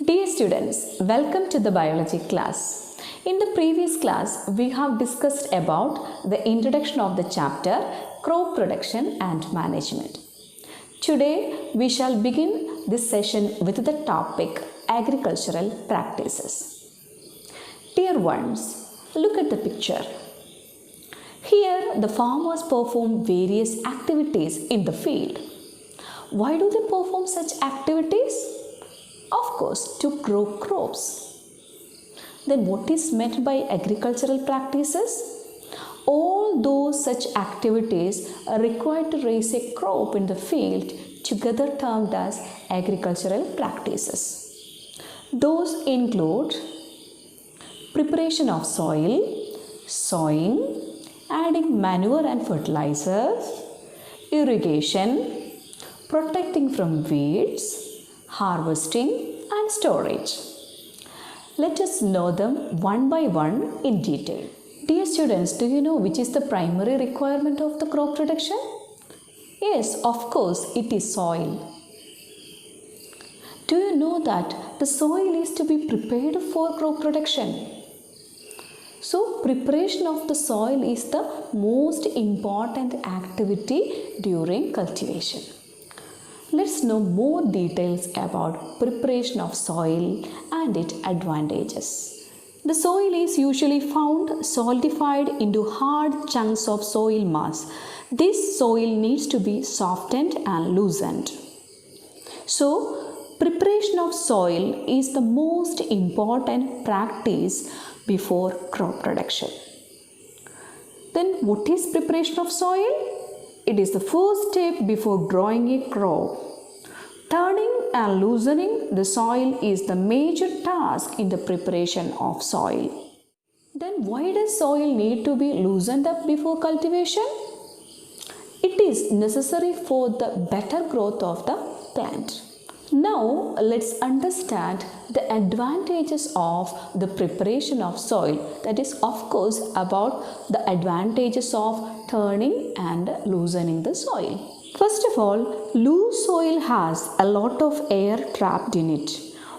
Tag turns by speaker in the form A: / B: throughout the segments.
A: Dear students, welcome to the biology class. In the previous class, we have discussed about the introduction of the chapter crop production and management. Today, we shall begin this session with the topic agricultural practices. Dear ones, look at the picture. Here, the farmers perform various activities in the field. Why do they perform such activities? Of course, to grow crops. Then what is meant by agricultural practices? All those such activities are required to raise a crop in the field, together termed as agricultural practices. Those include preparation of soil, sowing, adding manure and fertilizers, irrigation, protecting from weeds, harvesting and storage. Let us know them one by one in detail. Dear students, do you know which is the primary requirement of the crop production? Yes, of course, it is soil. Do you know that the soil is to be prepared for crop production? So, preparation of the soil is the most important activity during cultivation. Let's know more details about preparation of soil and its advantages. The soil is usually found solidified into hard chunks of soil mass. This soil needs to be softened and loosened. So, preparation of soil is the most important practice before crop production. Then what is preparation of soil? It is the first step before growing a crop. Turning and loosening the soil is the major task in the preparation of soil. Then why does soil need to be loosened up before cultivation? It is necessary for the better growth of the plant. Now let's understand the advantages of the preparation of soil. That is, of course, about the advantages of turning and loosening the soil. First of all, loose soil has a lot of air trapped in it,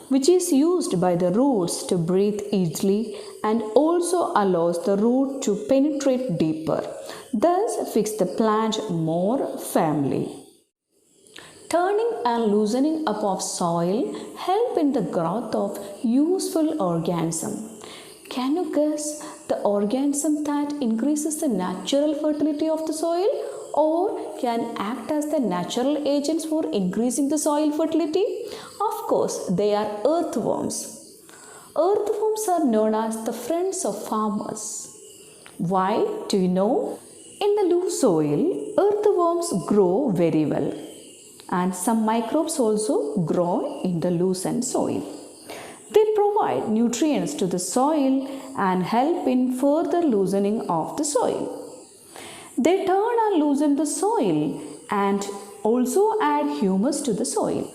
A: which is used by the roots to breathe easily and also allows the root to penetrate deeper, thus fix the plant more firmly. Turning and loosening up of soil help in the growth of useful organism. Can you guess the organism that increases the natural fertility of the soil or can act as the natural agents for increasing the soil fertility? Of course, they are earthworms. Earthworms are known as the friends of farmers. Why? Do you know? In the loose soil, earthworms grow very well. And some microbes also grow in the loosened soil. They provide nutrients to the soil and help in further loosening of the soil. They turn and loosen the soil and also add humus to the soil.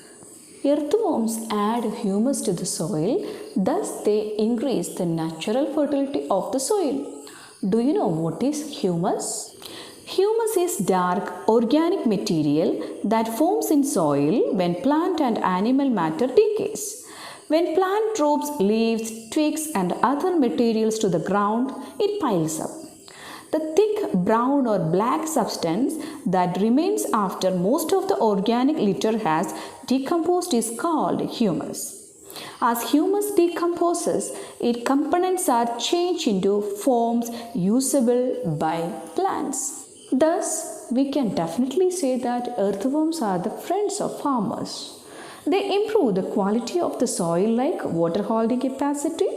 A: Earthworms add humus to the soil, thus they increase the natural fertility of the soil. Do you know what is humus? Humus is dark organic material that forms in soil when plant and animal matter decays. When plant drops leaves, twigs and other materials to the ground, it piles up. The thick brown or black substance that remains after most of the organic litter has decomposed is called humus. As humus decomposes, its components are changed into forms usable by plants. Thus, we can definitely say that earthworms are the friends of farmers. They improve the quality of the soil like water holding capacity,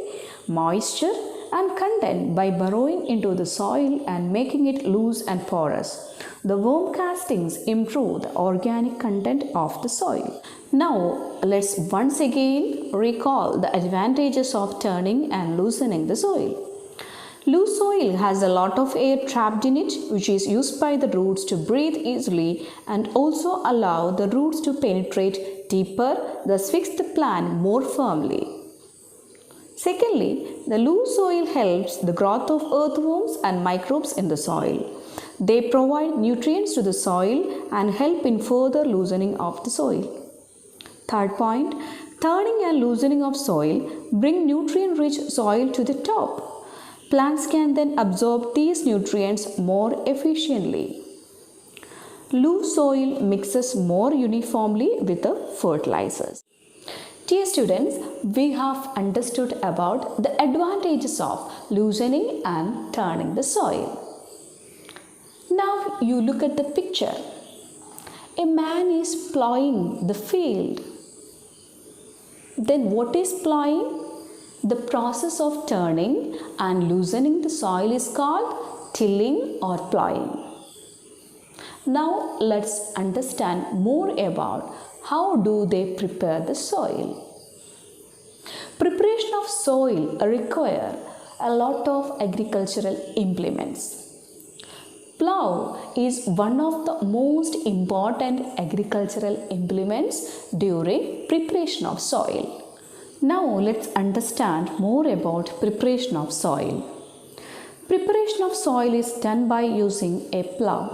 A: moisture and content by burrowing into the soil and making it loose and porous. The worm castings improve the organic content of the soil. Now, let's once again recall the advantages of turning and loosening the soil. Loose soil has a lot of air trapped in it, which is used by the roots to breathe easily and also allow the roots to penetrate deeper, thus fix the plant more firmly. Secondly, the loose soil helps the growth of earthworms and microbes in the soil. They provide nutrients to the soil and help in further loosening of the soil. Third point, Turning and loosening of soil bring nutrient-rich soil to the top. Plants can then absorb these nutrients more efficiently. Loose soil mixes more uniformly with the fertilizers. Dear students, we have understood about the advantages of loosening and turning the soil. Now you look at the picture. A man is plowing the field. Then what is plowing? The process of turning and loosening the soil is called tilling or plowing. Now let's understand more about how do they prepare the soil. Preparation of soil require a lot of agricultural implements. Plough is one of the most important agricultural implements during preparation of soil. Now let's understand more about preparation of soil. Preparation of soil is done by using a plough.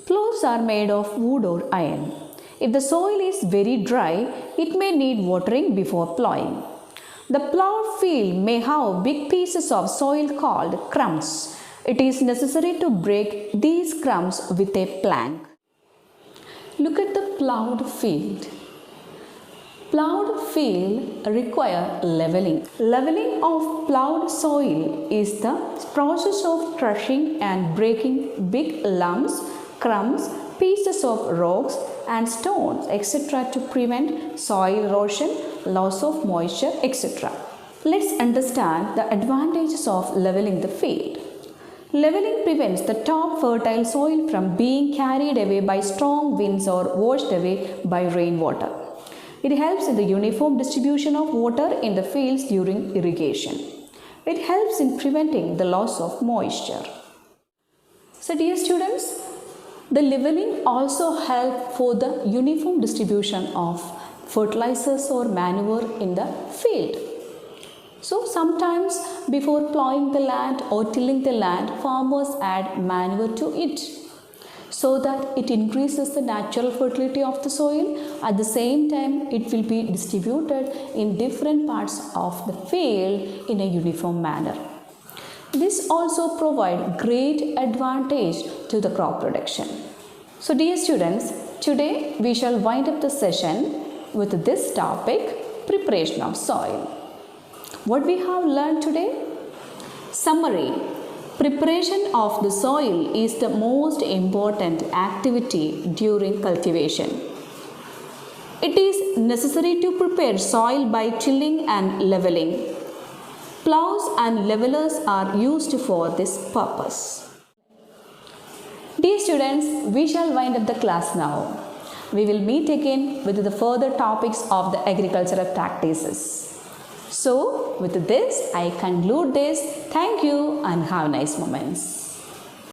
A: Ploughs are made of wood or iron. If the soil is very dry, it may need watering before ploughing. The ploughed field may have big pieces of soil called crumbs. It is necessary to break these crumbs with a plank. Look at the ploughed field. Ploughed field require leveling. Leveling of ploughed soil is the process of crushing and breaking big lumps, crumbs, pieces of rocks and stones, etc. to prevent soil erosion, loss of moisture, etc. Let's understand the advantages of leveling the field. Leveling prevents the top fertile soil from being carried away by strong winds or washed away by rainwater. It helps in the uniform distribution of water in the fields during irrigation. It helps in preventing the loss of moisture. So dear students, the leveling also helps for the uniform distribution of fertilizers or manure in the field. So sometimes before plowing the land or tilling the land, farmers add manure to it so that it increases the natural fertility of the soil. At the same time, it will be distributed in different parts of the field in a uniform manner. This also provides great advantage to the crop production. So dear students, today we shall wind up the session with this topic, preparation of soil. What we have learned today? Summary. Preparation of the soil is the most important activity during cultivation. It is necessary to prepare soil by tilling and leveling. Plows and levelers are used for this purpose. Dear students, we shall wind up the class now. We will meet again with the further topics of the agricultural practices. So, with this, I conclude this. Thank you and have nice moments.